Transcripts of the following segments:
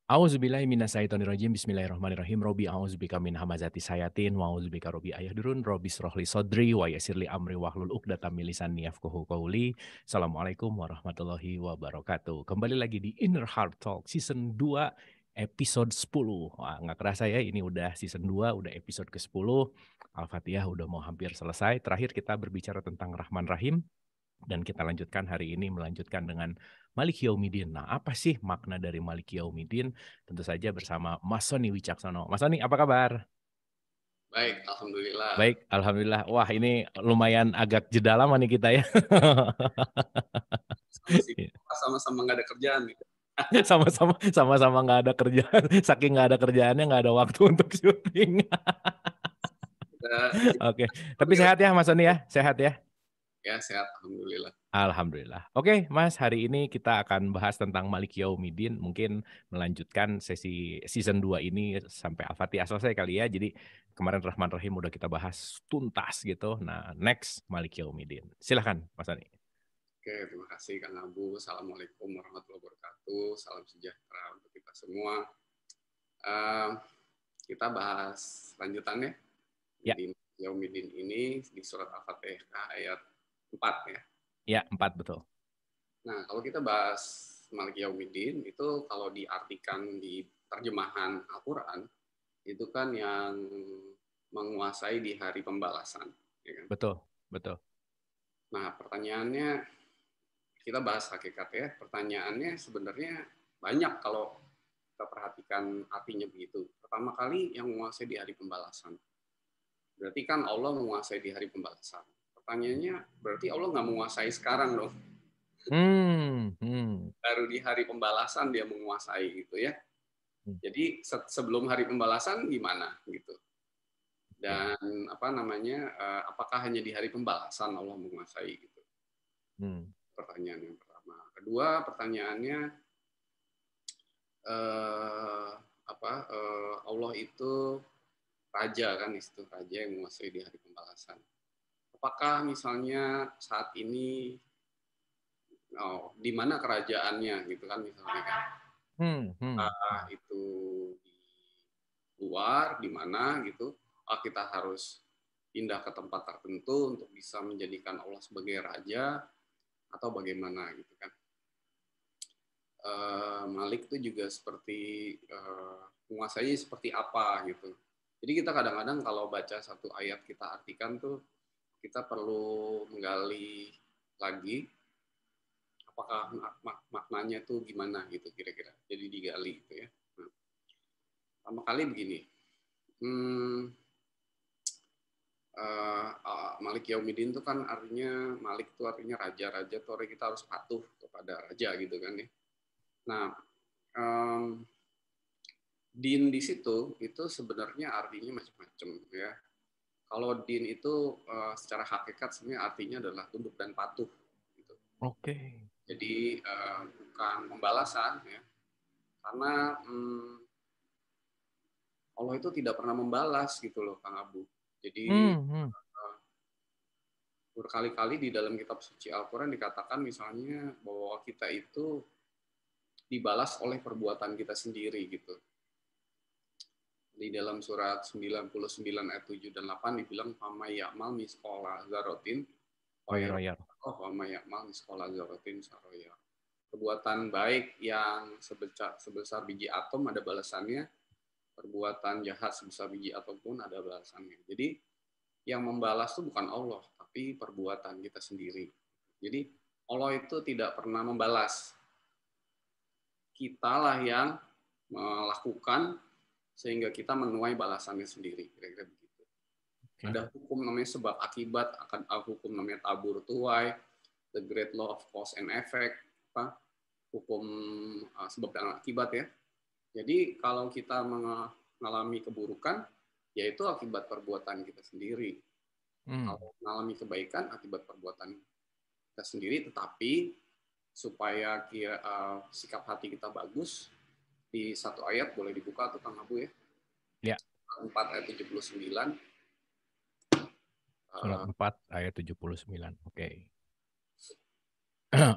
A'udzubillahi minasyaitonirrajim. Bismillahirrahmanirrahim. Robbi a'udzubika min hamazati sayatin wa a'udzubika robbi ayahdurun. Robbi shrahli sodri wa yassirli amri wahlul 'uqdatam min lisani yafqahu qawli. Assalamualaikum warahmatullahi wabarakatuh. Kembali lagi di Inner Heart Talk season 2 episode 10. Wah, nggak kerasa ya ini udah season 2, udah episode ke-10. Al-Fatihah udah mau hampir selesai. Terakhir kita berbicara tentang Rahman Rahim. Dan kita lanjutkan hari ini melanjutkan dengan Malik Yaumiddin. Nah, apa sih makna dari Malik Yaumiddin? Tentu saja bersama Mas Sony Wicaksono. Mas Sony, apa kabar? Baik, alhamdulillah. Baik, alhamdulillah. Wah, ini lumayan agak jeda lama nih kita ya. Sama sama-sama nggak ada kerjaan nih. Sama-sama nggak ada kerjaan. Saking nggak ada kerjaannya, nggak ada waktu untuk syuting. Kita Oke, tapi sehat ya Mas Sony ya? Sehat ya? ya sehat, alhamdulillah. Alhamdulillah. Oke, Mas, hari ini kita akan bahas tentang Malik Yaumiddin. Mungkin melanjutkan sesi season 2 ini sampai Al-Fatihah selesai kali ya. Jadi kemarin Rahman Rahim udah kita bahas tuntas gitu. Nah, next Malik Yaumiddin. Silahkan, Mas Ani. Oke, terima kasih Kang Abu. Assalamualaikum warahmatullahi wabarakatuh. Salam sejahtera untuk kita semua. Eh, kita bahas lanjutannya. Ya, Di Yaumidin ini di surat Al-Fatihah ayat 4 ya. ya 4 betul. Nah, kalau kita bahas Malik Yaumidin itu kalau diartikan di terjemahan Al-Quran itu kan yang menguasai di hari pembalasan. Ya kan? Betul, betul. Nah, pertanyaannya, kita bahas hakikat ya. Pertanyaannya sebenarnya banyak kalau kita perhatikan artinya begitu. Pertama kali yang menguasai di hari pembalasan. Berarti kan Allah menguasai di hari pembalasan. Pertanyaannya, berarti Allah nggak menguasai sekarang dong. Hmm, hmm. Baru di hari pembalasan dia menguasai gitu ya. Hmm. Jadi sebelum hari pembalasan gimana gitu. Oke. Dan apa namanya, apakah hanya di hari pembalasan Allah menguasai gitu. Hmm. Pertanyaan yang pertama. Kedua, pertanyaannya Allah itu raja kan, itu raja yang menguasai di hari pembalasan. Apakah misalnya saat ini di mana kerajaannya gitu kan misalnya kan? Hmm, hmm. Itu di luar di mana gitu? Kita harus pindah ke tempat tertentu untuk bisa menjadikan Allah sebagai raja atau bagaimana gitu kan? Malik itu juga seperti menguasai seperti apa gitu. Jadi kita kadang-kadang kalau baca satu ayat kita artikan tuh kita perlu menggali lagi apakah maknanya tuh gimana gitu kira-kira. Jadi digali gitu ya. Nah, pertama kali begini. Malik Yaumidin itu kan artinya Malik itu artinya raja tuh kita harus patuh kepada raja gitu kan ya. Nah, din di situ itu sebenarnya artinya macam-macam ya. Kalau din itu secara hakikat sebenarnya artinya adalah tunduk dan patuh. Gitu. Oke. Jadi bukan pembalasan ya, karena Allah itu tidak pernah membalas gitu loh, Kang Abu. Jadi Hmm, hmm. berkali-kali di dalam kitab suci Al-Quran dikatakan misalnya bahwa kita itu dibalas oleh perbuatan kita sendiri gitu. Di dalam surat 99 ayat 7 dan 8 dibilang fama ya'mal misqala dzarratin Royal. fama ya'mal misqala dzarratin saroya. Perbuatan baik yang sebesar biji atom ada balasannya, perbuatan jahat sebesar biji atom pun ada balasannya. Jadi yang membalas itu bukan Allah, tapi perbuatan kita sendiri. Jadi Allah itu tidak pernah membalas. Kitalah yang melakukan sehingga kita menuai balasannya sendiri, kira-kira begitu. Okay. Ada hukum namanya sebab akibat, akan hukum namanya tabur tuai, the great law of cause and effect, hukum sebab dan akibat ya. Jadi kalau kita mengalami keburukan, yaitu akibat perbuatan kita sendiri. Kalau mengalami kebaikan, akibat perbuatan kita sendiri, tetapi supaya sikap hati kita bagus, di satu ayat boleh dibuka tuh Kang Abu ya. Ya. 4 ayat 79. Surat 4 ayat 79. Oke.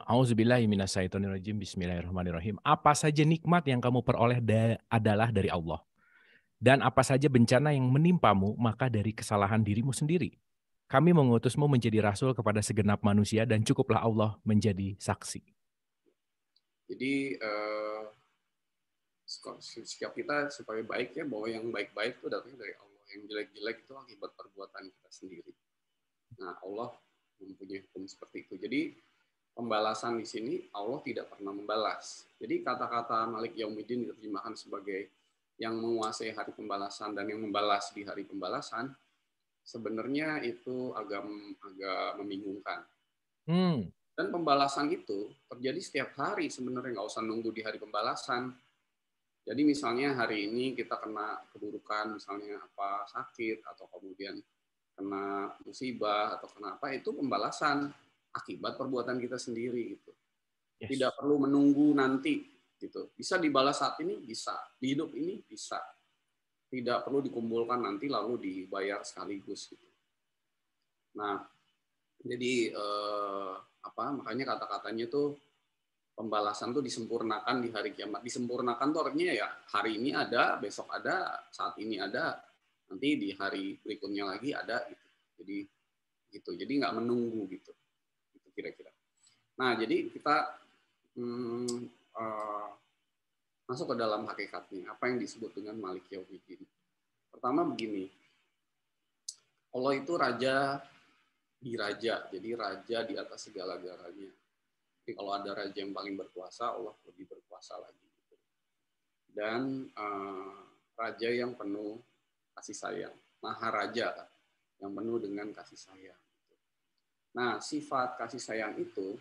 Auzubillahi minasyaitonirrajim. Bismillahirrahmanirrahim. Apa saja nikmat yang kamu peroleh adalah dari Allah. Dan apa saja bencana yang menimpamu, maka dari kesalahan dirimu sendiri. Kami mengutusmu menjadi rasul kepada segenap manusia dan cukuplah Allah menjadi saksi. Jadi sikap kita supaya baik ya, bahwa yang baik-baik itu datangnya dari Allah, yang jelek-jelek itu akibat perbuatan kita sendiri. Nah, Allah mempunyai hukum seperti itu. Jadi pembalasan di sini Allah tidak pernah membalas. Jadi kata-kata Malik Yaumuddin diterjemahkan sebagai yang menguasai hari pembalasan dan yang membalas di hari pembalasan, sebenarnya itu agak membingungkan. Dan pembalasan itu terjadi setiap hari sebenarnya, nggak usah nunggu di hari pembalasan. Jadi misalnya hari ini kita kena keburukan, misalnya apa, sakit, atau kemudian kena musibah, atau kena apa, itu pembalasan akibat perbuatan kita sendiri. Gitu. Yes. Tidak perlu menunggu nanti. Gitu. Bisa dibalas saat ini? Bisa. Di hidup ini? Bisa. Tidak perlu dikumpulkan nanti lalu dibayar sekaligus. Gitu. Nah, jadi makanya kata-katanya tuh pembalasan tuh disempurnakan di hari kiamat. Disempurnakan tuh artinya ya hari ini ada, besok ada, saat ini ada, nanti di hari berikutnya lagi ada. Gitu. Jadi gitu. Jadi nggak menunggu gitu. Gitu kira-kira. Nah jadi kita masuk ke dalam hakikatnya. Apa yang disebut dengan Malik Yaumuddin. Pertama begini. Allah itu raja di raja. Jadi raja di atas segala-galanya. Kalau ada raja yang paling berkuasa, Allah lebih berkuasa lagi. Dan raja yang penuh kasih sayang, maharaja yang penuh dengan kasih sayang. Nah, sifat kasih sayang itu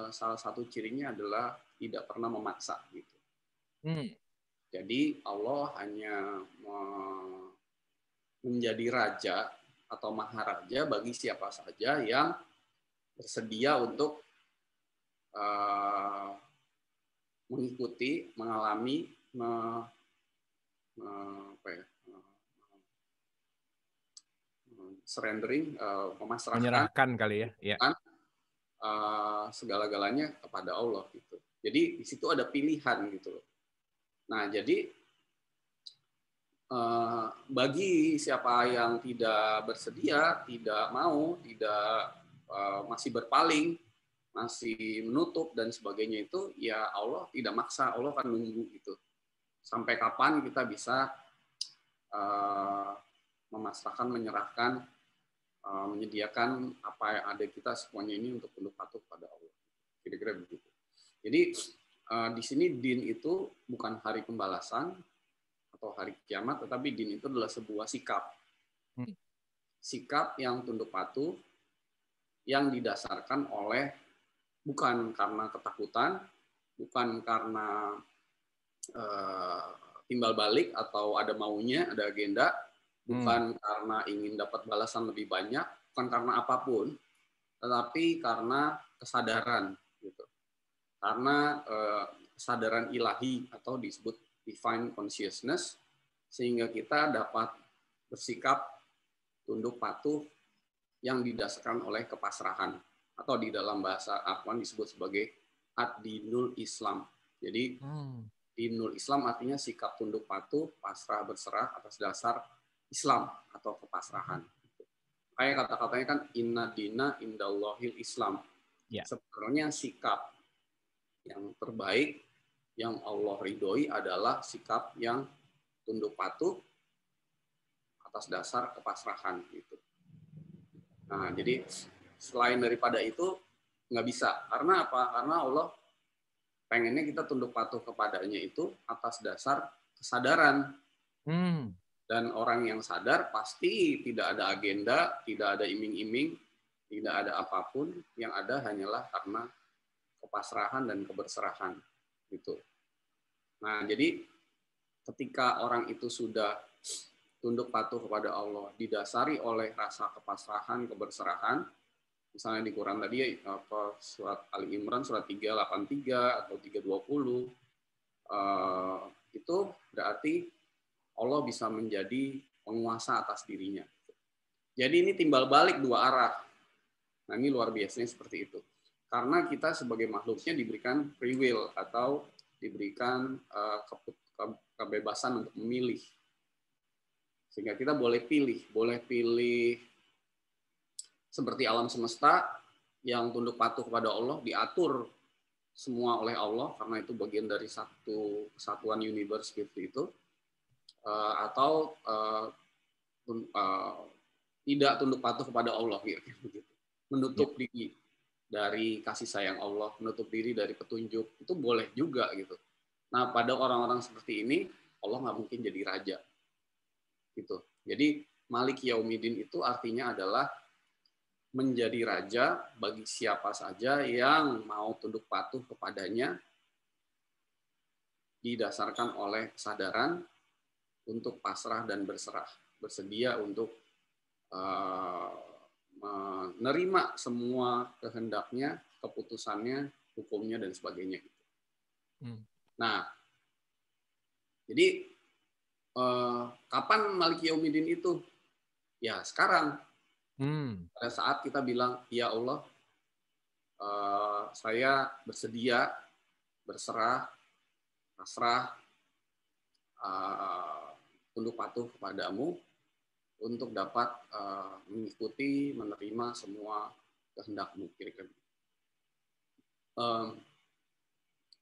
salah satu cirinya adalah tidak pernah memaksa. Gitu. Jadi Allah hanya menjadi raja atau maharaja bagi siapa saja yang bersedia untuk mengikuti, mengalami, surrendering, menyerahkan kali ya, segala-galanya kepada Allah gitu. Jadi di situ ada pilihan gitu. Nah jadi bagi siapa yang tidak bersedia, tidak mau, tidak masih berpaling, masih menutup dan sebagainya itu, ya Allah tidak maksa, Allah akan nunggu gitu. Sampai kapan kita bisa memasrahkan, menyerahkan, menyediakan apa yang ada kita semuanya ini untuk tunduk patuh pada Allah. Kira-kira begitu. Jadi di sini din itu bukan hari pembalasan atau hari kiamat, tetapi din itu adalah sebuah sikap. Sikap yang tunduk patuh, yang didasarkan oleh bukan karena ketakutan, bukan karena timbal balik atau ada maunya, ada agenda, bukan karena ingin dapat balasan lebih banyak, bukan karena apapun, tetapi karena kesadaran, gitu. Karena kesadaran ilahi atau disebut divine consciousness, sehingga kita dapat bersikap tunduk patuh yang didasarkan oleh kepasrahan, atau di dalam bahasa Al-Quran disebut sebagai ad-dinul Islam. Jadi dinul Islam artinya sikap tunduk patuh, pasrah berserah atas dasar Islam atau kepasrahan. Kayak kata-katanya kan inna dina indallahil Islam. Ya. Sebenarnya sikap yang terbaik yang Allah ridhoi adalah sikap yang tunduk patuh atas dasar kepasrahan gitu. Nah, jadi selain daripada itu nggak bisa. Karena apa? Karena Allah pengennya kita tunduk patuh kepadanya itu atas dasar kesadaran. Dan orang yang sadar pasti tidak ada agenda, tidak ada iming-iming, tidak ada apapun. Yang ada hanyalah karena kepasrahan dan keberserahan. Gitu. Nah, jadi ketika orang itu sudah tunduk patuh kepada Allah, didasari oleh rasa kepasrahan, keberserahan, misalnya di Quran tadi surat Ali Imran surat 383 atau 320, itu berarti Allah bisa menjadi penguasa atas dirinya. Jadi ini timbal balik dua arah. Nah, ini luar biasanya seperti itu. Karena kita sebagai makhluknya diberikan free will atau diberikan kebebasan untuk memilih. Sehingga kita boleh pilih seperti alam semesta yang tunduk patuh kepada Allah, diatur semua oleh Allah karena itu bagian dari satu kesatuan universe itu, atau tidak tunduk patuh kepada Allah gitu. Menutup diri dari kasih sayang Allah, menutup diri dari petunjuk, itu boleh juga gitu. Nah, pada orang-orang seperti ini Allah nggak mungkin jadi raja gitu. Jadi Malik Yaumiddin itu artinya adalah menjadi raja bagi siapa saja yang mau tunduk patuh kepadanya, didasarkan oleh kesadaran untuk pasrah dan berserah, bersedia untuk menerima semua kehendaknya, keputusannya, hukumnya, dan sebagainya. Nah, jadi kapan Malik Yaumiddin itu? Ya sekarang. Pada saat kita bilang, ya Allah, saya bersedia, berserah, pasrah, tunduk patuh kepadamu untuk dapat mengikuti, menerima semua kehendakmu. Kira-kira.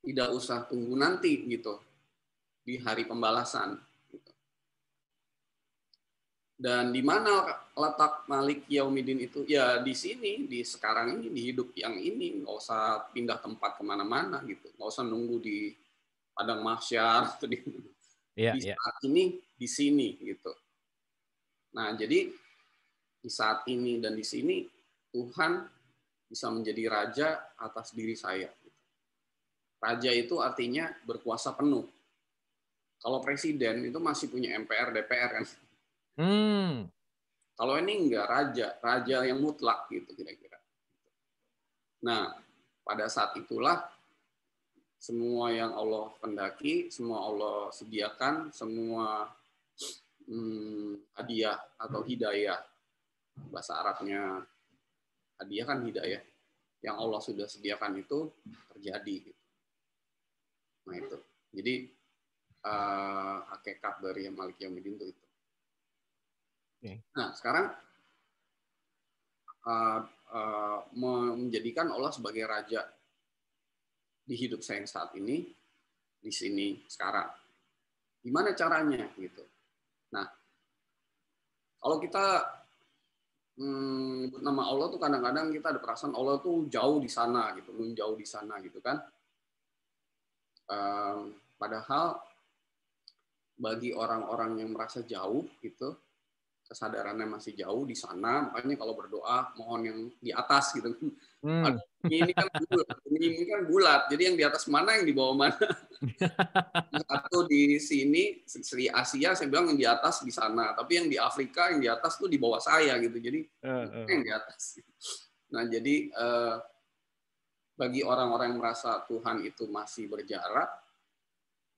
Tidak usah tunggu nanti gitu di hari pembalasan. Dan di mana letak Malik Yaumiddin itu? Ya di sini, di sekarang ini, di hidup yang ini. Nggak usah pindah tempat kemana-mana gitu. Nggak usah nunggu di padang mahsyar atau di saat ini, di sini gitu. Nah, jadi di saat ini dan di sini Tuhan bisa menjadi raja atas diri saya. Raja itu artinya berkuasa penuh. Kalau presiden itu masih punya MPR, DPR kan. Kalau ini enggak, raja yang mutlak gitu kira-kira. Nah, pada saat itulah semua yang Allah kendaki, semua Allah sediakan, semua hadiah atau hidayah, bahasa Arabnya hadiah kan hidayah, yang Allah sudah sediakan itu terjadi. Nah itu, jadi hakikat dari Malik Yaumiddin itu. Nah, sekarang menjadikan Allah sebagai raja di hidup saya yang saat ini, di sini, sekarang. Gimana caranya? Gitu. Nah, kalau kita nama Allah tuh kadang-kadang kita ada perasaan Allah tuh jauh di sana, gitu, jauh di sana, gitu kan. Padahal bagi orang-orang yang merasa jauh, gitu, kesadarannya masih jauh di sana, makanya kalau berdoa mohon yang di atas gitu. Ini kan bulat, jadi yang di atas mana, yang di bawah mana? Satu di sini Sri Asia, saya bilang yang di atas di sana, tapi yang di Afrika yang di atas tuh di bawah saya gitu, jadi yang di atas. Nah jadi bagi orang-orang yang merasa Tuhan itu masih berjarak,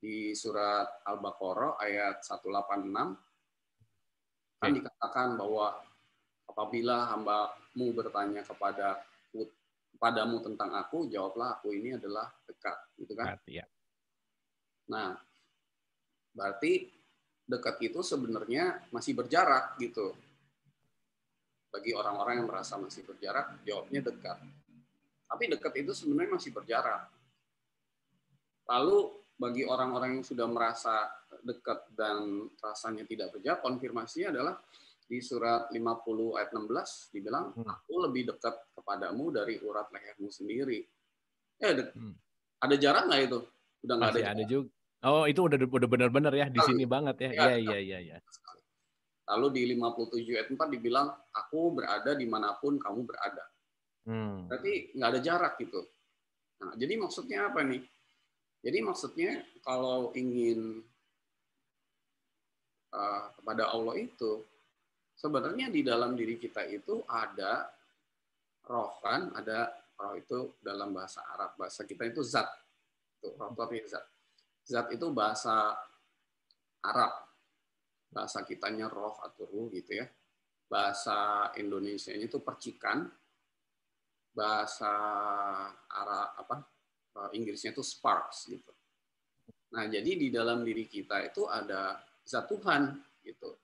di surat Al-Baqarah ayat 186 kan dikatakan bahwa apabila hambamu bertanya kepadamu tentang aku, jawablah aku ini adalah dekat, gitu kan? Nah, berarti dekat itu sebenarnya masih berjarak gitu. Bagi orang-orang yang merasa masih berjarak, jawabnya dekat. Tapi dekat itu sebenarnya masih berjarak. Lalu bagi orang-orang yang sudah merasa dekat dan rasanya tidak berjarak, konfirmasinya adalah di surat 50 ayat 16 dibilang, aku lebih dekat kepadamu dari urat lehermu sendiri. Ada jarak nggak itu? Udah nggak ada jarak. Ada juga. Oh, itu udah benar-benar ya di sini banget ya. Iya. Lalu di 57 ayat 4 dibilang, aku berada dimanapun kamu berada. Berarti nggak ada jarak gitu. Nah, jadi maksudnya apa nih? Jadi maksudnya kalau ingin kepada Allah itu, sebenarnya di dalam diri kita itu ada roh kan, ada roh itu dalam bahasa Arab, bahasa kita itu zat. Itu roh itu zat. Zat itu bahasa Arab. Bahasa kitanya roh atau ruh gitu ya. Bahasa Indonesianya itu percikan. bahasa Inggrisnya itu sparks gitu. Nah, jadi di dalam diri kita itu ada zat Tuhan gitu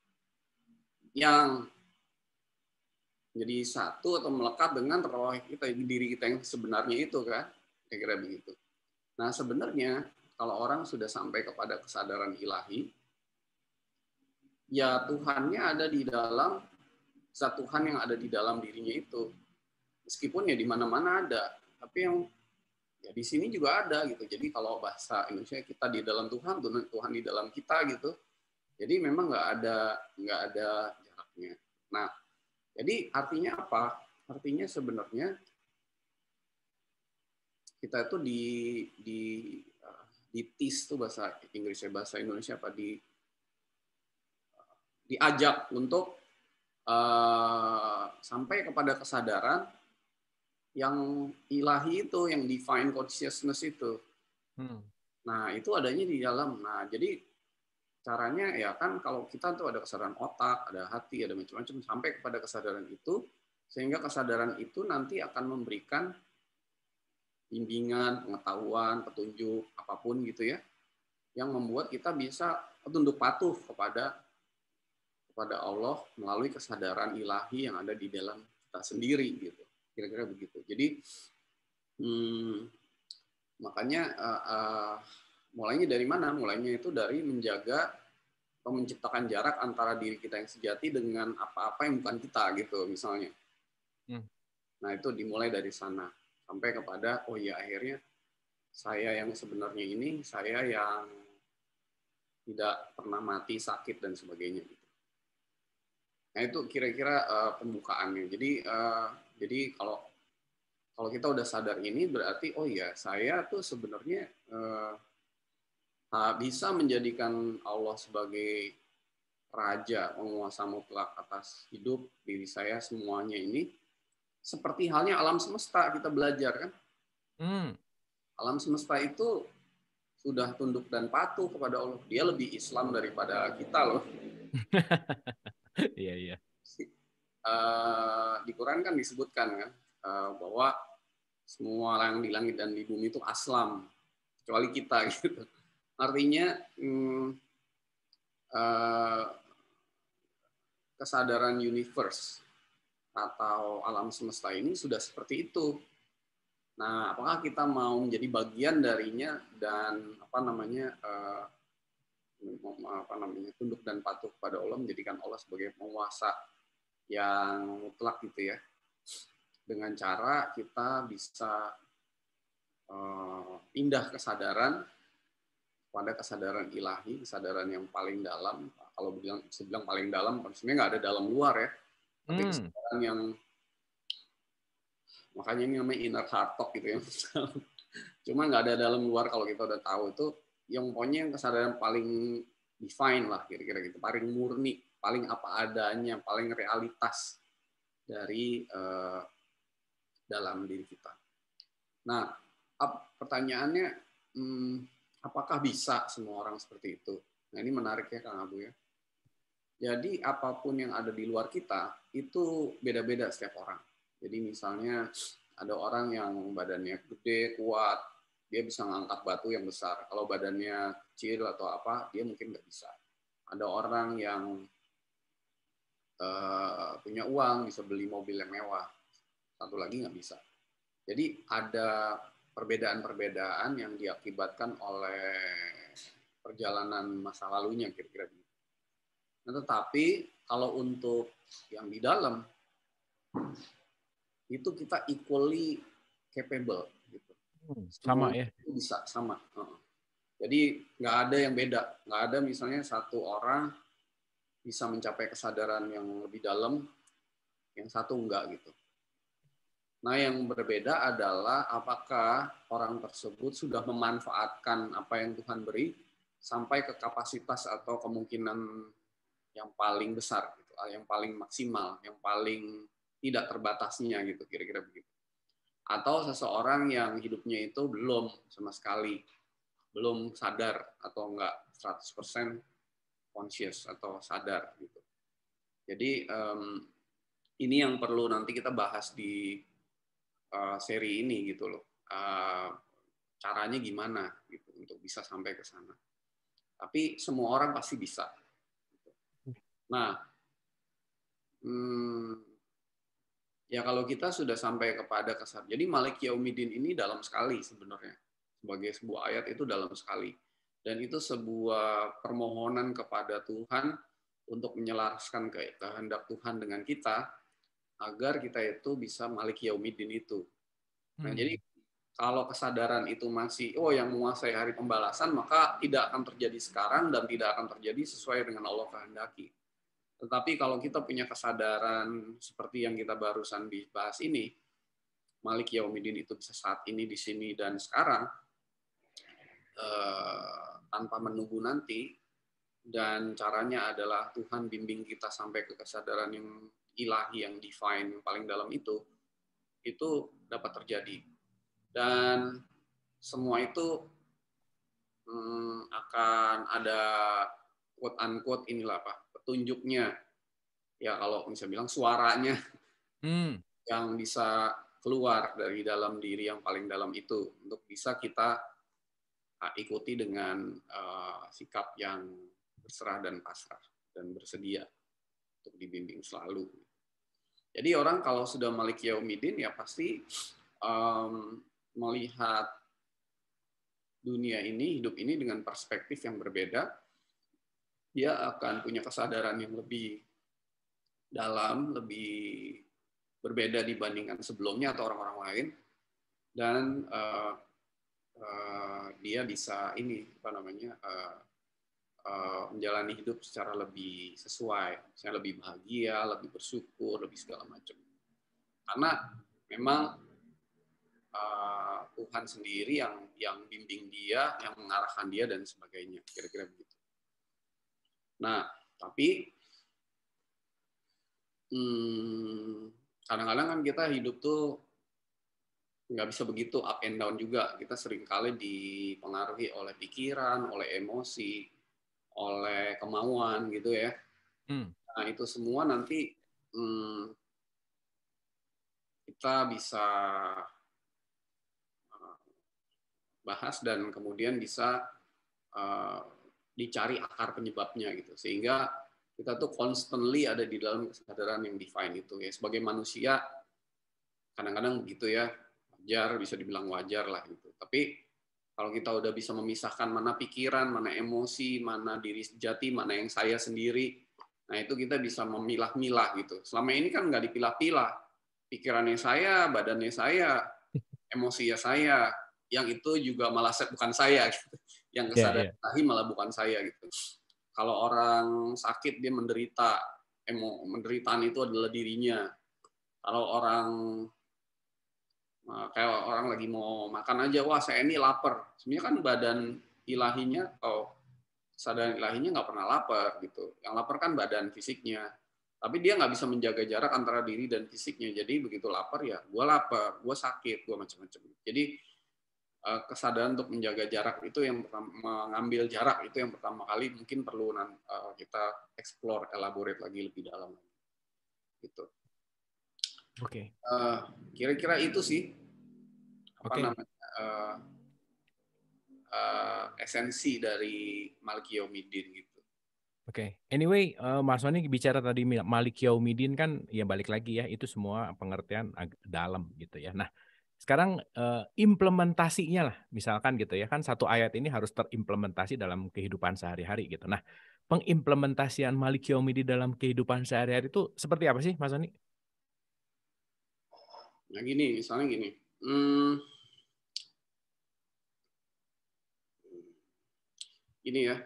yang jadi satu atau melekat dengan roh kita, diri kita yang sebenarnya itu kan, kira-kira begitu. Nah, sebenarnya kalau orang sudah sampai kepada kesadaran ilahi, ya Tuhannya ada di dalam zat Tuhan yang ada di dalam dirinya itu. Meskipun ya di mana-mana ada, tapi yang ya di sini juga ada gitu. Jadi kalau bahasa Indonesia kita di dalam Tuhan, Tuhan di dalam kita gitu. Jadi memang nggak ada jaraknya. Nah, jadi artinya apa? Artinya sebenarnya kita itu di teach tuh bahasa Inggrisnya, bahasa Indonesia apa, diajak untuk sampai kepada kesadaran yang ilahi itu, yang divine consciousness itu. Nah, itu adanya di dalam. Nah, jadi caranya ya kan kalau kita tuh ada kesadaran otak, ada hati, ada macam-macam, sampai kepada kesadaran itu, sehingga kesadaran itu nanti akan memberikan bimbingan, pengetahuan, petunjuk, apapun gitu ya, yang membuat kita bisa tunduk patuh kepada Allah melalui kesadaran ilahi yang ada di dalam kita sendiri gitu. Kira-kira begitu. Jadi makanya mulainya dari mana? Mulainya itu dari menjaga atau menciptakan jarak antara diri kita yang sejati dengan apa-apa yang bukan kita gitu misalnya. Nah, itu dimulai dari sana sampai kepada oh ya akhirnya saya yang sebenarnya ini, saya yang tidak pernah mati, sakit dan sebagainya gitu. Nah, itu kira-kira pembukaannya. Jadi kalau kita udah sadar ini berarti oh ya saya tuh sebenarnya bisa menjadikan Allah sebagai raja, penguasa mutlak atas hidup diri saya semuanya ini, seperti halnya alam semesta kita belajar kan. Alam semesta itu sudah tunduk dan patuh kepada Allah. Dia lebih Islam daripada kita loh. Iya. Di Quran kan disebutkan kan bahwa semua yang di langit dan di bumi itu aslam, kecuali kita gitu. Artinya kesadaran universe atau alam semesta ini sudah seperti itu. Nah, apakah kita mau menjadi bagian darinya dan tunduk dan patuh kepada Allah, menjadikan Allah sebagai penguasa yang mutlak gitu ya, dengan cara kita bisa pindah kesadaran pada kesadaran ilahi, kesadaran yang paling dalam. Kalau bilang paling dalam, sebenarnya nggak ada dalam luar ya, tapi kesadaran yang makanya ini namanya inner heart talk gitu ya. Cuma nggak ada dalam luar. Kalau kita udah tahu itu, yang pokoknya yang kesadaran paling divine lah kira-kira gitu, paling murni, paling apa adanya, paling realitas dari dalam diri kita. Nah, pertanyaannya, apakah bisa semua orang seperti itu? Nah, ini menarik ya Kang Abu ya. Jadi apapun yang ada di luar kita itu beda-beda setiap orang. Jadi misalnya ada orang yang badannya gede, kuat, dia bisa ngangkat batu yang besar. Kalau badannya kecil atau apa, dia mungkin nggak bisa. Ada orang yang punya uang, bisa beli mobil yang mewah. Satu lagi nggak bisa. Jadi ada perbedaan-perbedaan yang diakibatkan oleh perjalanan masa lalunya kira-kira. Nah, tetapi kalau untuk yang di dalam, itu kita equally capable gitu. Sama ya. Itu bisa sama. Jadi nggak ada yang beda. Nggak ada misalnya satu orang bisa mencapai kesadaran yang lebih dalam, yang satu enggak gitu. Nah, yang berbeda adalah apakah orang tersebut sudah memanfaatkan apa yang Tuhan beri sampai ke kapasitas atau kemungkinan yang paling besar, gitu, yang paling maksimal, yang paling tidak terbatasnya gitu, kira-kira begitu. Atau seseorang yang hidupnya itu belum sama sekali, belum sadar atau enggak 100% conscious atau sadar gitu. Jadi ini yang perlu nanti kita bahas di seri ini gitu loh. Caranya gimana gitu untuk bisa sampai ke sana. Tapi semua orang pasti bisa. Nah, ya kalau kita sudah sampai kepada kesadaran. Jadi Malik Yaumiddin ini dalam sekali sebenarnya. Sebagai sebuah ayat itu dalam sekali. Dan itu sebuah permohonan kepada Tuhan untuk menyelaraskan kehendak Tuhan dengan kita agar kita itu bisa Malik Yaumiddin itu. Nah, jadi kalau kesadaran itu masih yang menguasai hari pembalasan, maka tidak akan terjadi sekarang dan tidak akan terjadi sesuai dengan Allah kehendaki. Tetapi kalau kita punya kesadaran seperti yang kita barusan dibahas ini, Malik Yaumiddin itu bisa saat ini, di sini, dan sekarang, tanpa menunggu nanti, dan caranya adalah Tuhan bimbing kita sampai ke kesadaran yang ilahi, yang divine, yang paling dalam itu dapat terjadi. Dan semua itu akan ada quote-unquote inilah petunjuknya. Ya kalau bisa bilang suaranya yang bisa keluar dari dalam diri yang paling dalam itu untuk bisa kita ikuti dengan sikap yang berserah dan pasrah dan bersedia untuk dibimbing selalu. Jadi orang kalau sudah Malik Yaumiddin ya pasti melihat dunia ini, hidup ini dengan perspektif yang berbeda. Dia akan punya kesadaran yang lebih dalam, lebih berbeda dibandingkan sebelumnya atau orang-orang lain, dan dia bisa menjalani hidup secara lebih sesuai, misalnya lebih bahagia, lebih bersyukur, lebih segala macam. Karena memang Tuhan sendiri yang bimbing dia, yang mengarahkan dia dan sebagainya, kira-kira begitu. Nah, tapi kadang-kadang kan kita hidup tuh nggak bisa begitu up and down juga. Kita seringkali dipengaruhi oleh pikiran, oleh emosi, oleh kemauan gitu ya. Nah, itu semua nanti kita bisa bahas dan kemudian bisa dicari akar penyebabnya gitu. Sehingga kita tuh constantly ada di dalam kesadaran yang divine itu ya. Sebagai manusia kadang-kadang begitu ya, wajar, bisa dibilang wajar lah gitu. Tapi kalau kita udah bisa memisahkan mana pikiran, mana emosi, mana diri sejati, mana yang saya sendiri, nah itu kita bisa memilah-milah gitu. Selama ini kan nggak dipilah-pilah. Pikirannya saya, badannya saya, emosi saya, yang itu juga malah bukan saya gitu. Yang kesadaran ilahi malah bukan saya gitu. Kalau orang sakit dia menderita, penderitaan itu adalah dirinya. Kalau orang kayak orang lagi mau makan aja, wah saya ini lapar. Sebenarnya kan badan ilahinya atau kesadaran ilahinya nggak pernah lapar gitu. Yang lapar kan badan fisiknya. Tapi dia nggak bisa menjaga jarak antara diri dan fisiknya. Jadi begitu lapar ya, gue lapar, gue sakit, gue macam-macam. Jadi kesadaran untuk menjaga jarak itu yang mengambil jarak itu yang pertama kali mungkin perlu kita explore, elaborate lagi lebih dalam gitu. Oke. Kira-kira itu sih namanya esensi dari Malik Yaumiddin gitu. Oke. Anyway, Mas Sony bicara tadi Malik Yaumiddin kan ya balik lagi ya itu semua pengertian dalam gitu ya. Nah, sekarang implementasinya lah, misalkan gitu ya kan satu ayat ini harus terimplementasi dalam kehidupan sehari-hari gitu. Nah, pengimplementasian Malik Yaumiddin dalam kehidupan sehari-hari itu seperti apa sih, Mas Sony? Nah gini, misalnya gini, ini ya,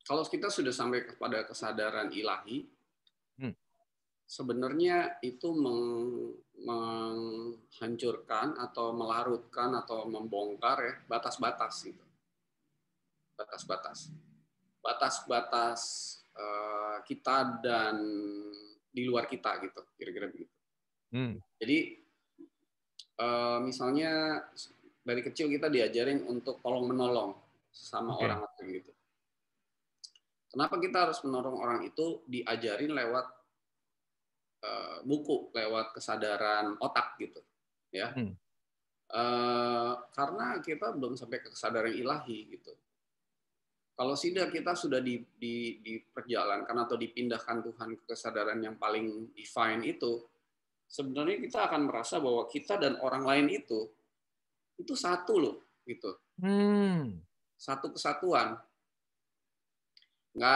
kalau kita sudah sampai kepada kesadaran ilahi, sebenarnya itu menghancurkan atau melarutkan atau membongkar ya batas-batas gitu. Batas-batas kita dan di luar kita gitu, kira-kira begitu. Jadi misalnya dari kecil kita diajarin untuk tolong menolong sama orang lain gitu. Kenapa kita harus menolong orang itu? Diajarin lewat buku lewat kesadaran otak gitu, ya. Hmm. Karena kita belum sampai ke kesadaran ilahi gitu. Kalau kita sudah diperjalankan atau dipindahkan Tuhan ke kesadaran yang paling divine itu, sebenarnya kita akan merasa bahwa kita dan orang lain itu satu loh, gitu. Satu kesatuan. Nggak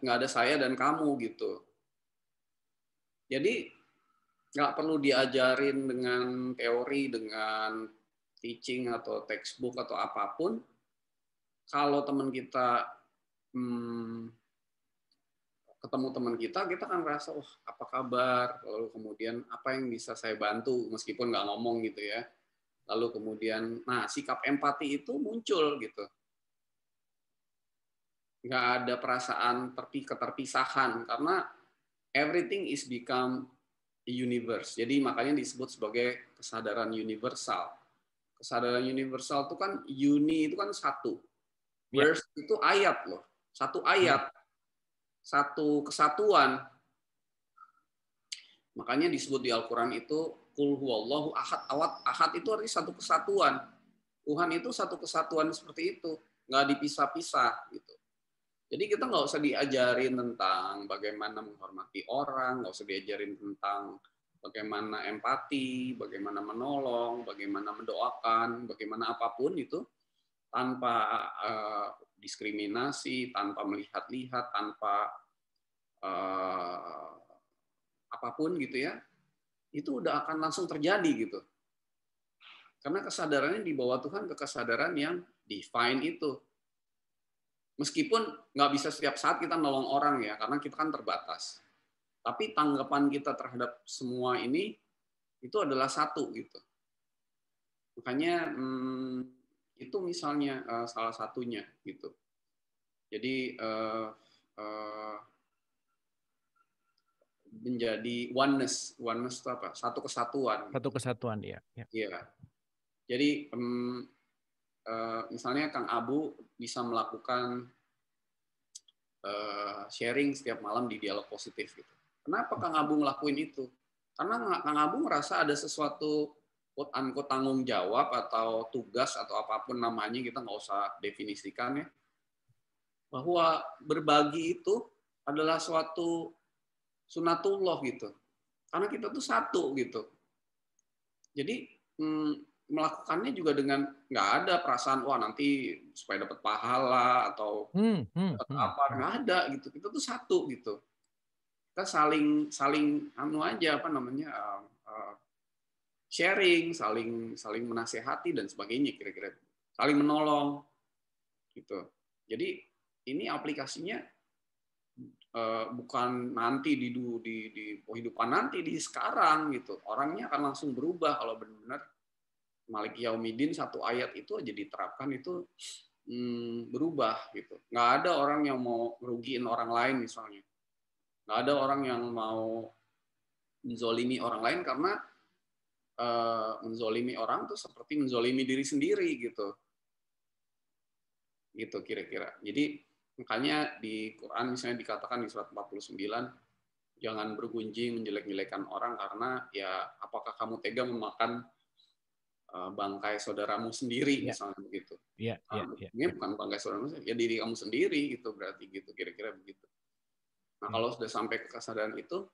ada saya dan kamu gitu. Jadi nggak perlu diajarin dengan teori, dengan teaching atau textbook atau apapun. Kalau teman kita ketemu teman kita kan merasa, oh apa kabar, lalu kemudian apa yang bisa saya bantu meskipun nggak ngomong gitu ya. Lalu kemudian, nah sikap empati itu muncul gitu. Nggak ada perasaan keterpisahan karena everything is become a universe. Jadi makanya disebut sebagai kesadaran universal. Kesadaran universal itu kan itu kan satu. Verse itu ayat loh. Satu ayat. Satu kesatuan. Makanya disebut di Al-Quran itu Qul huwallahu ahad. Ahad itu artinya satu kesatuan. Tuhan itu satu kesatuan seperti itu. Nggak dipisah-pisah gitu. Jadi kita nggak usah diajarin tentang bagaimana menghormati orang, nggak usah diajarin tentang bagaimana empati, bagaimana menolong, bagaimana mendoakan, bagaimana apapun itu tanpa diskriminasi, tanpa melihat-lihat, tanpa apapun gitu ya, itu udah akan langsung terjadi gitu. Karena kesadarannya dibawa Tuhan ke kesadaran yang divine itu. Meskipun nggak bisa setiap saat kita nolong orang ya, karena kita kan terbatas. Tapi tanggapan kita terhadap semua ini itu adalah satu gitu. Makanya itu misalnya salah satunya gitu. Jadi menjadi oneness itu apa? Satu kesatuan. Satu kesatuan ya. Iya. Jadi misalnya Kang Abu bisa melakukan sharing setiap malam di dialog positif gitu. Kenapa Kang Abu ngelakuin itu? Karena Kang Abu merasa ada sesuatu quote unquote tanggung jawab atau tugas atau apapun namanya, kita nggak usah definisikan ya, bahwa berbagi itu adalah suatu sunatullah gitu. Karena kita tuh satu gitu. Jadi melakukannya juga dengan nggak ada perasaan wah nanti supaya dapat pahala atau apa, nggak ada gitu. Kita tuh satu gitu. Kita saling anu aja apa namanya sharing, saling menasehati dan sebagainya kira-kira. Saling menolong gitu. Jadi ini aplikasinya bukan nanti di kehidupan nanti, di sekarang gitu. Orangnya akan langsung berubah kalau benar-benar Malik Yaumidin satu ayat itu aja diterapkan itu berubah gitu. Nggak ada orang yang mau merugiin orang lain misalnya. Nggak ada orang yang mau menzolimi orang lain karena menzolimi orang tuh seperti menzolimi diri sendiri gitu. Gitu kira-kira. Jadi makanya di Quran misalnya dikatakan di surat 49, jangan bergunjing menjelek-jelekan orang karena ya apakah kamu tega memakan bangkai saudaramu sendiri misalnya begitu. Ini bukan bangkai saudaramu, ya diri kamu sendiri gitu berarti gitu kira-kira begitu. Nah, kalau sudah sampai ke kesadaran itu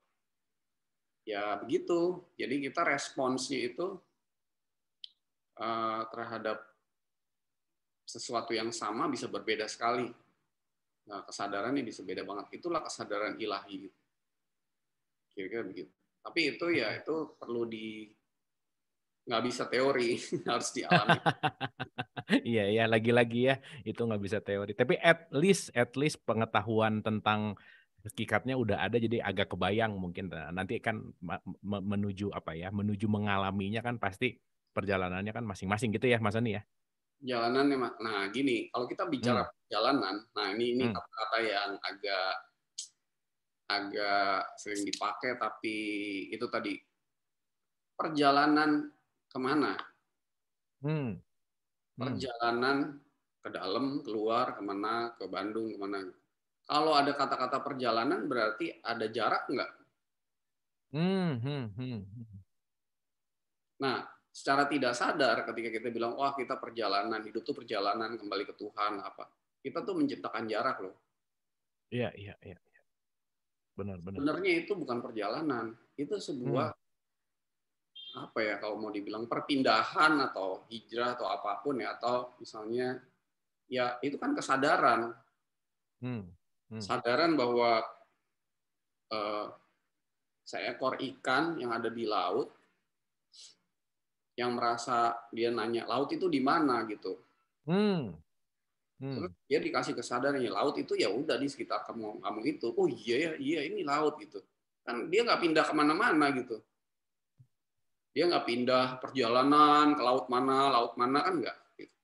ya begitu. Jadi kita responsnya itu terhadap sesuatu yang sama bisa berbeda sekali. Nah, kesadarannya bisa beda banget. Itulah kesadaran ilahi. Kira-kira begitu. Tapi itu ya itu perlu nggak bisa teori, harus dialami. Iya ya, lagi-lagi ya itu nggak bisa teori. Tapi at least pengetahuan tentang hakikatnya udah ada, jadi agak kebayang mungkin. Nanti kan menuju apa ya, menuju mengalaminya kan pasti perjalanannya kan masing-masing gitu ya, Mas Ani ya. Jalanannya, nah gini, kalau kita bicara perjalanan, nah ini kata-kata yang agak sering dipakai, tapi itu tadi perjalanan kemana? Perjalanan ke dalam, keluar, kemana, ke Bandung, kemana. Kalau ada kata-kata perjalanan berarti ada jarak nggak? Hmm, hmm, hmm, hmm. Nah, secara tidak sadar ketika kita bilang, wah kita perjalanan, hidup tuh perjalanan kembali ke Tuhan, apa? Kita tuh menciptakan jarak loh. Iya, iya, iya. Benar, benar. Sebenarnya itu bukan perjalanan, itu Hmm, sebuah apa ya kalau mau dibilang perpindahan atau hijrah atau apapun ya, atau misalnya ya itu kan kesadaran, hmm, hmm, kesadaran bahwa eh, seekor ikan yang ada di laut yang merasa dia nanya laut itu di mana gitu. hmm, Terus hmm. dia dikasih kesadaran ya laut itu ya udah di sekitar kamu kamu itu. Oh iya ya, iya ini laut gitu. Kan dia nggak pindah kemana-mana gitu. Dia nggak pindah perjalanan ke laut mana kan nggak. Gitu.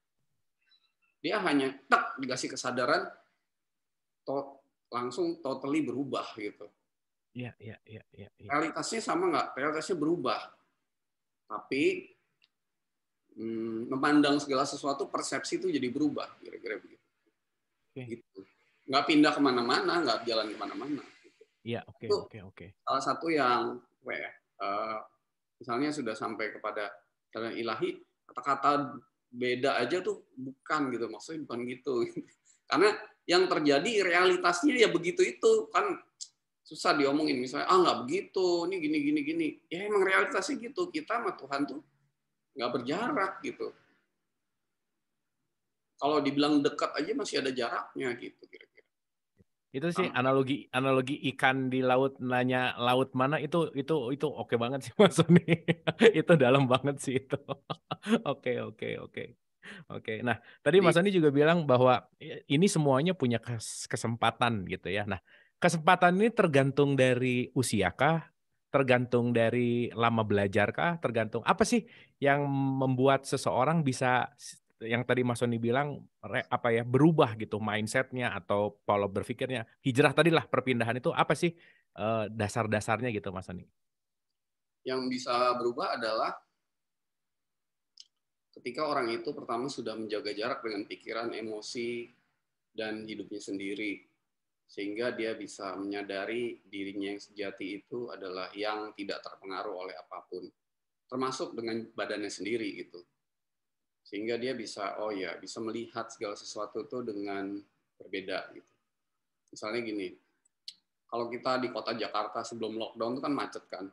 Dia hanya tak dikasih kesadaran, langsung totally berubah gitu. Iya, iya, iya, iya, iya. Realitasnya sama nggak? Realitasnya berubah. Tapi memandang segala sesuatu persepsi itu jadi berubah kira-kira begitu. Oke. Gitu. Nggak pindah kemana-mana, nggak jalan kemana-mana. Gitu. Iya, oke, Itu oke, oke. salah satu yang apa ya, misalnya sudah sampai kepada jalan ilahi, kata-kata beda aja tuh bukan gitu, maksudnya bukan gitu. Karena yang terjadi realitasnya ya begitu itu kan susah diomongin misalnya nggak begitu, ini gini gini gini. Ya emang realitasnya gitu, kita sama Tuhan tuh nggak berjarak gitu. Kalau dibilang dekat aja masih ada jaraknya gitu kira-kira. Itu sih analogi analogi ikan di laut nanya laut mana itu oke banget sih Mas Sony. Itu dalam banget sih itu. Oke, oke, oke. Oke. Nah, tadi Jadi Mas Sony juga bilang bahwa ini semuanya punya kesempatan gitu ya. Nah, kesempatan ini tergantung dari usia kah? Tergantung dari lama belajar kah? Tergantung apa sih yang membuat seseorang bisa yang tadi Mas Sony bilang apa ya berubah gitu mindsetnya atau pola berpikirnya. Hijrah tadi lah perpindahan itu apa sih dasar-dasarnya gitu Mas Sony? yang bisa berubah adalah ketika orang itu pertama sudah menjaga jarak dengan pikiran, emosi, dan hidupnya sendiri. Sehingga dia bisa menyadari dirinya yang sejati itu adalah yang tidak terpengaruh oleh apapun. Termasuk dengan badannya sendiri gitu. Sehingga dia bisa, oh ya, bisa melihat segala sesuatu itu dengan berbeda gitu. Misalnya gini, kalau kita di kota Jakarta sebelum lockdown itu kan macet kan.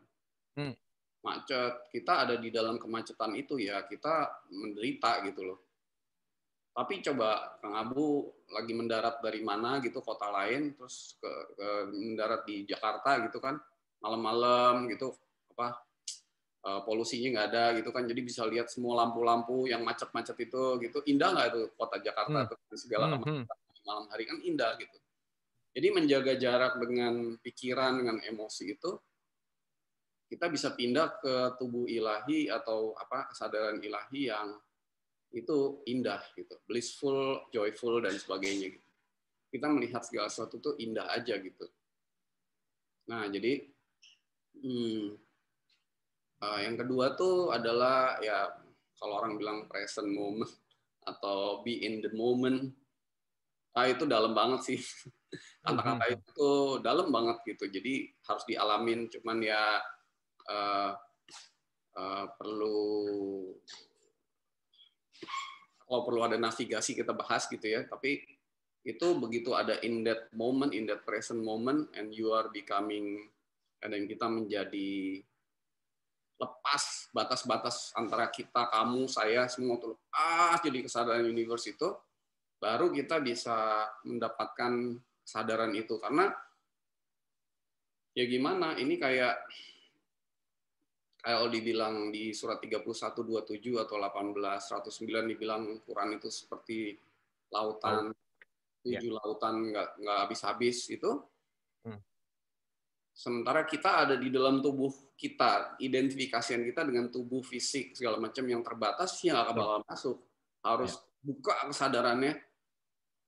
Hmm. Macet, kita ada di dalam kemacetan itu ya, kita menderita gitu loh. Tapi coba Kang Abu lagi mendarat dari mana gitu kota lain terus mendarat di Jakarta gitu kan malam-malam gitu apa polusinya nggak ada gitu kan jadi bisa lihat semua lampu-lampu yang macet-macet itu gitu indah nggak itu kota Hmm. Jakarta tuh segala Hmm. Hmm. kemacetan di malam hari kan indah gitu. Jadi menjaga jarak dengan pikiran dengan emosi itu kita bisa pindah ke tubuh ilahi atau apa kesadaran ilahi yang itu indah gitu, blissful, joyful dan sebagainya gitu. Kita melihat segala sesuatu tuh indah aja gitu. Nah, jadi yang kedua tuh adalah ya kalau orang bilang present moment atau be in the moment, itu dalam banget sih. Hmm. Hmm. Kata-kata Hmm. itu dalam banget gitu. Jadi harus dialamin. Cuman ya uh, perlu kalau perlu ada navigasi kita bahas gitu ya. Tapi itu begitu ada in that moment, in that present moment, and you are becoming, dan kita menjadi lepas batas-batas antara kita, kamu, saya, semua tuh lepas jadi kesadaran universe itu, baru kita bisa mendapatkan kesadaran itu. Karena ya gimana, ini kayak kalau dibilang di surat 31, 27 atau 18, 109 dibilang Quran itu seperti Laut. lautan, Ya. 7 lautan nggak habis-habis itu. Hmm. Sementara kita ada di dalam tubuh kita, identifikasian kita dengan tubuh fisik segala macam yang terbatas, ya nggak Betul. bakal masuk. Harus Ya. buka kesadarannya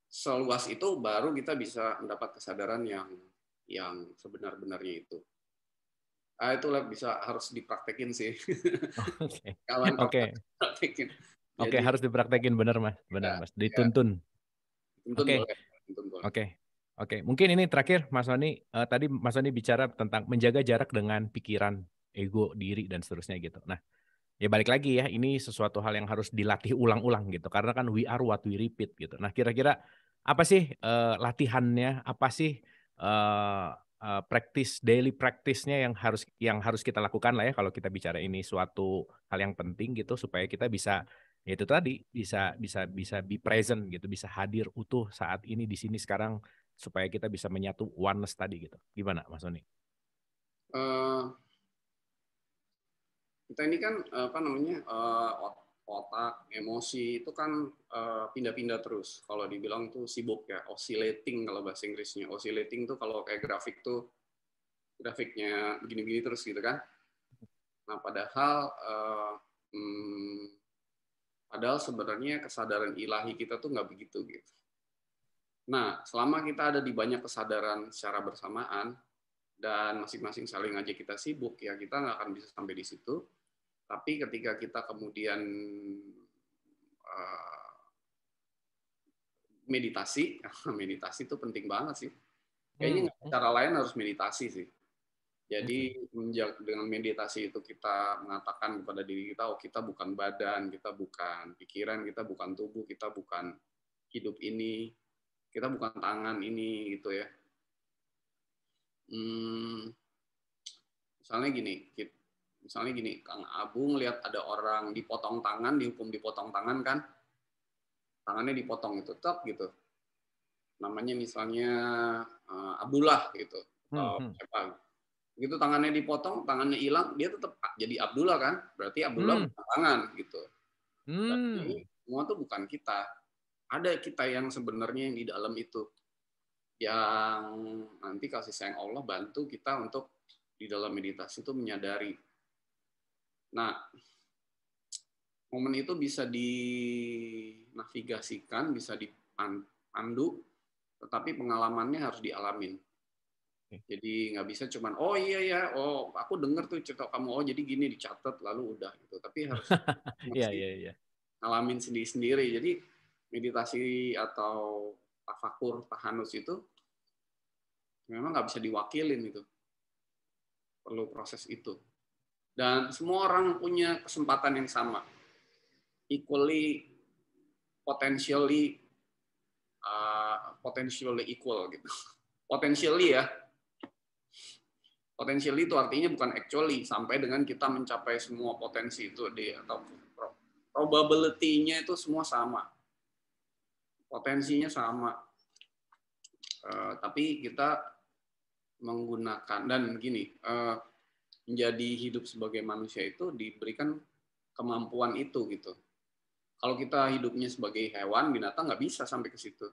seluas itu, baru kita bisa mendapat kesadaran yang sebenar-benarnya itu. Itulah bisa harus dipraktekin sih. Oke. Kawan-kawan Oke. praktekin. Oke, Jadi harus dipraktekin benar Mas, ya, benar Mas. ya Dituntun. tuntun Oke, boleh, tuntun boleh. oke. Oke, mungkin ini terakhir Mas Sony, tadi Mas Sony bicara tentang menjaga jarak dengan pikiran, ego, diri, dan seterusnya gitu. Nah, ya balik lagi ya, ini sesuatu hal yang harus dilatih ulang-ulang gitu, karena kan we are what we repeat gitu. Nah, kira-kira apa sih, latihannya, apa sih, eee eee, daily practice-nya yang harus kita lakukan lah ya, kalau kita bicara ini suatu hal yang penting gitu, supaya kita bisa, ya itu tadi, bisa be present gitu, bisa hadir utuh saat ini, di sini, sekarang, supaya kita bisa menyatu oneness tadi gitu. Gimana Mas Sony? Eh, kita ini kan apa namanya otak, emosi itu kan pindah-pindah terus. Kalau dibilang tuh sibuk ya, oscillating kalau bahasa Inggrisnya. Oscillating tuh kalau kayak grafik tuh grafiknya begini-begini terus gitu kan. Nah, padahal sebenarnya kesadaran ilahi kita tuh nggak begitu gitu. Nah, selama kita ada di banyak kesadaran secara bersamaan dan masing-masing saling aja kita sibuk, ya kita nggak akan bisa sampai di situ. Tapi ketika kita kemudian uh, meditasi, meditasi itu penting banget sih. Kayaknya nggak cara lain harus meditasi sih. Jadi dengan meditasi itu kita mengatakan kepada diri kita, oh kita bukan badan, kita bukan pikiran, kita bukan tubuh, kita bukan hidup ini, kita bukan tangan ini, gitu ya. Misalnya gini, Kang Abu ngelihat ada orang dipotong tangan, dihukum dipotong tangan kan, tangannya dipotong itu tetap gitu. Namanya misalnya Abdullah gitu, atau siapa. Begitu tangannya dipotong, tangannya hilang, dia tetap jadi Abdullah kan, berarti Abdullah bukan tangan gitu. Berarti semua tuh bukan kita. Ada kita yang sebenarnya yang di dalam itu, yang nanti kasih sayang Allah bantu kita untuk di dalam meditasi itu menyadari. Nah, momen itu bisa dinavigasikan, bisa dipandu, tetapi pengalamannya harus dialamin. Jadi nggak bisa cuman, oh iya ya, oh aku dengar tuh cerita kamu, oh jadi gini, dicatat lalu udah gitu. Tapi harus Iya, iya, iya. ngalamin sendiri-sendiri. Jadi meditasi atau tafakur, tahanus itu memang nggak bisa diwakilin itu. Perlu proses itu. Dan semua orang punya kesempatan yang sama. Equally, potentially equal gitu. Potentially ya. Potentially itu artinya bukan actually, sampai dengan kita mencapai semua potensi itu atau probability-nya itu semua sama. Potensinya sama. Tapi kita menggunakan, dan begini, menjadi hidup sebagai manusia itu diberikan kemampuan itu gitu. Kalau kita hidupnya sebagai hewan, binatang nggak bisa sampai ke situ.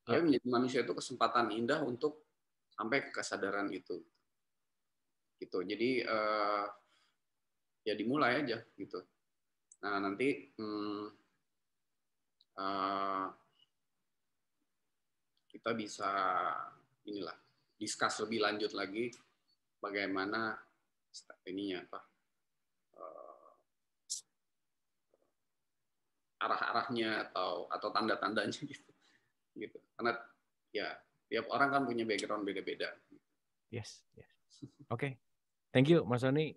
Tapi menjadi manusia itu kesempatan indah untuk sampai ke kesadaran itu. Gitu. Jadi ya dimulai aja gitu. Nah nanti kita bisa discuss lebih lanjut lagi bagaimana ininya arah-arahnya atau tanda-tandanya gitu. Karena ya tiap orang kan punya background beda-beda. Yes. Oke. Thank you Mas Sony.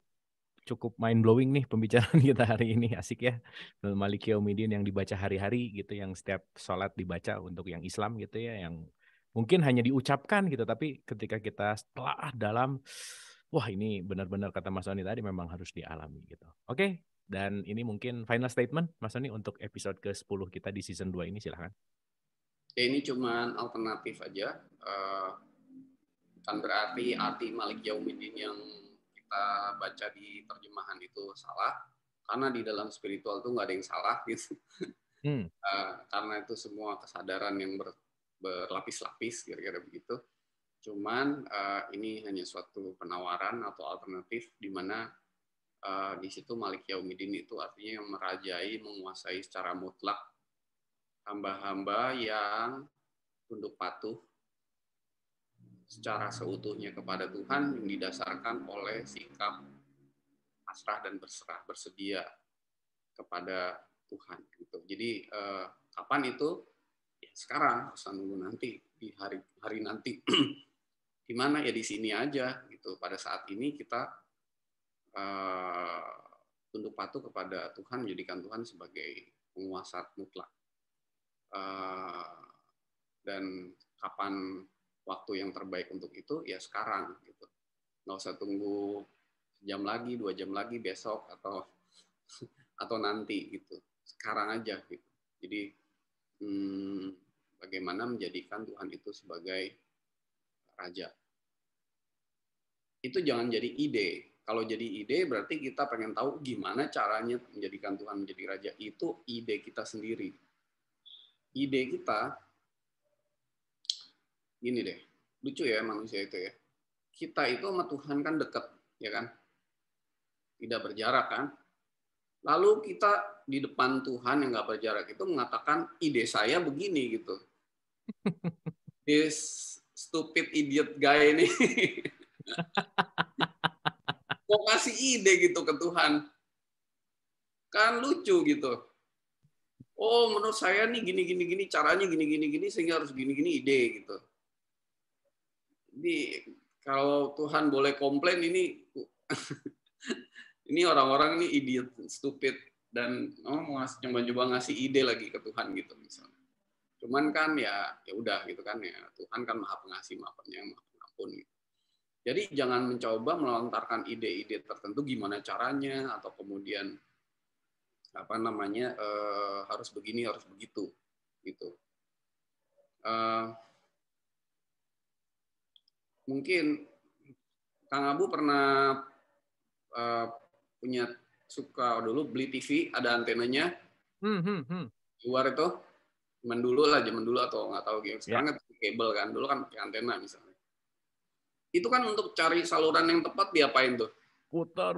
Cukup mind blowing nih pembicaraan kita hari ini, asik ya. Maliki Yaumiddin yang dibaca hari-hari gitu, yang setiap sholat dibaca untuk yang Islam gitu ya, yang mungkin hanya diucapkan gitu, tapi ketika kita setelah dalam, wah ini benar-benar kata Mas Sony tadi memang harus dialami gitu. Oke, dan ini mungkin final statement Mas Sony untuk episode ke-10 kita di season 2 ini, silahkan. Ya, ini cuma alternatif aja. Bukan berarti arti Malik Yaumiddin yang kita baca di terjemahan itu salah, karena di dalam spiritual tuh nggak ada yang salah gitu. Karena itu semua kesadaran yang berlapis-lapis, kira-kira begitu. Cuman ini hanya suatu penawaran atau alternatif di mana di situ Malik Yaumiddin itu artinya yang merajai, menguasai secara mutlak hamba-hamba yang tunduk patuh secara seutuhnya kepada Tuhan yang didasarkan oleh sikap pasrah dan bersedia kepada Tuhan gitu. Jadi kapan itu? Ya, sekarang, usah nunggu nanti di hari nanti. Di mana ya di sini aja gitu. Pada saat ini kita tunduk patuh kepada Tuhan, menjadikan Tuhan sebagai penguasa mutlak. Dan kapan waktu yang terbaik untuk itu ya sekarang gitu. Nggak usah tunggu jam lagi, 2 jam lagi, besok atau nanti gitu. Sekarang aja gitu. Jadi bagaimana menjadikan Tuhan itu sebagai raja. Itu jangan jadi ide. Kalau jadi ide berarti kita pengen tahu gimana caranya menjadikan Tuhan menjadi raja. Itu ide kita sendiri. Ide kita, gini deh, lucu ya manusia itu ya. Kita itu sama Tuhan kan dekat, ya kan? Tidak berjarak kan? Lalu kita di depan Tuhan yang nggak berjarak itu mengatakan ide saya begini gitu. This stupid idiot guy ini mau kasih ide gitu ke Tuhan. Kan lucu gitu. Oh, menurut saya nih gini caranya gini sehingga harus gini ide gitu. Jadi kalau Tuhan boleh komplain ini ini orang-orang ini idiot, stupid dan mau coba ngasih ide lagi ke Tuhan gitu misalnya. Cuman kan ya udah gitu kan ya, Tuhan kan Maha Pengasih, Maha Penyayang, Maha Pengampun gitu. Jadi jangan mencoba melontarkan ide-ide tertentu gimana caranya atau kemudian harus begini harus begitu gitu. Mungkin Kang Abu pernah punya suka dulu beli TV ada antenanya luar itu zaman dulu atau nggak tahu gitu. Sekarang kan kabel kan, dulu kan pakai antena misalnya. Itu kan untuk cari saluran yang tepat diapain tuh? Putar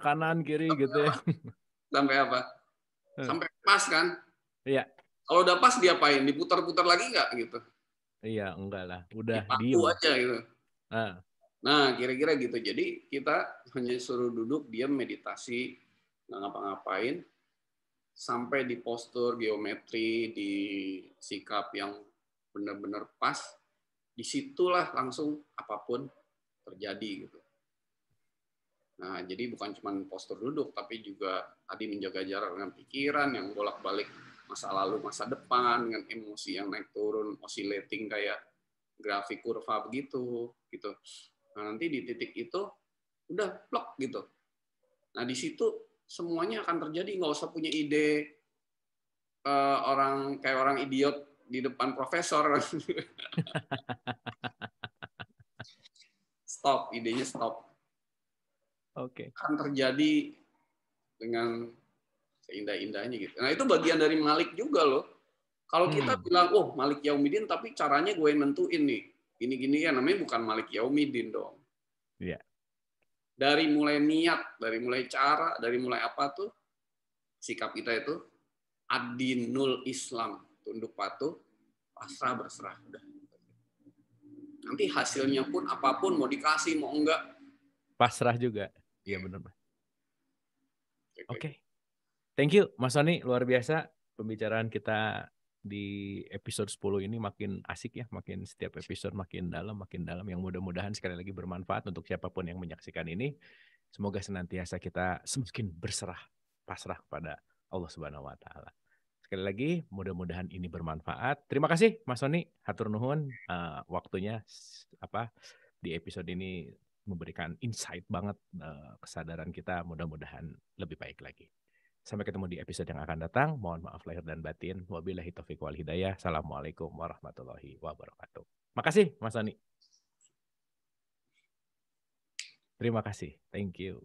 kanan kiri gitu ya. Sampai apa? Sampai pas kan? Iya. Kalau udah pas diapain? Diputar-putar lagi nggak gitu? Iya, enggak lah. Udah dipaku aja gitu. Nah, kira-kira gitu. Jadi kita hanya suruh duduk, diam, meditasi, nggak ngapa-ngapain, sampai di postur geometri, di sikap yang benar-benar pas, disitulah langsung apapun terjadi gitu. Nah, jadi bukan cuma postur duduk, tapi juga tadi menjaga jarak dengan pikiran yang bolak-balik masa lalu, masa depan, dengan emosi yang naik turun, oscillating kayak grafik kurva begitu, gitu. Nah, nanti di titik itu udah plok gitu. Nah, di situ semuanya akan terjadi, nggak usah punya ide kayak orang idiot di depan profesor. Stop, idenya stop. Oke. Akan terjadi dengan seindah-indahnya gitu. Nah, itu bagian dari Malik juga loh. Kalau kita bilang, oh Malik Yaumidin, tapi caranya gue yang nentuin nih. Gini-gini ya, namanya bukan Malik Yaumidin dong. Iya. Dari mulai niat, dari mulai cara, dari mulai apa tuh, sikap kita itu, adinul Islam, tunduk patuh, pasrah berserah. Udah. Nanti hasilnya pun apapun, mau dikasih, mau enggak. Pasrah juga. Iya benar. Oke. Thank you Mas Sony, luar biasa pembicaraan kita di episode 10 ini makin asik ya, makin setiap episode makin dalam yang mudah-mudahan sekali lagi bermanfaat untuk siapapun yang menyaksikan ini. Semoga senantiasa kita semakin berserah, pasrah pada Allah Subhanahu wa taala. Sekali lagi mudah-mudahan ini bermanfaat. Terima kasih Mas Sony, hatur nuhun waktunya di episode ini memberikan insight banget, kesadaran kita mudah-mudahan lebih baik lagi. Sampai ketemu di episode yang akan datang. Mohon maaf lahir dan batin. Wabillahi taufiq wal hidayah. Assalamualaikum warahmatullahi wabarakatuh. Makasih Mas Sony. Terima kasih. Thank you.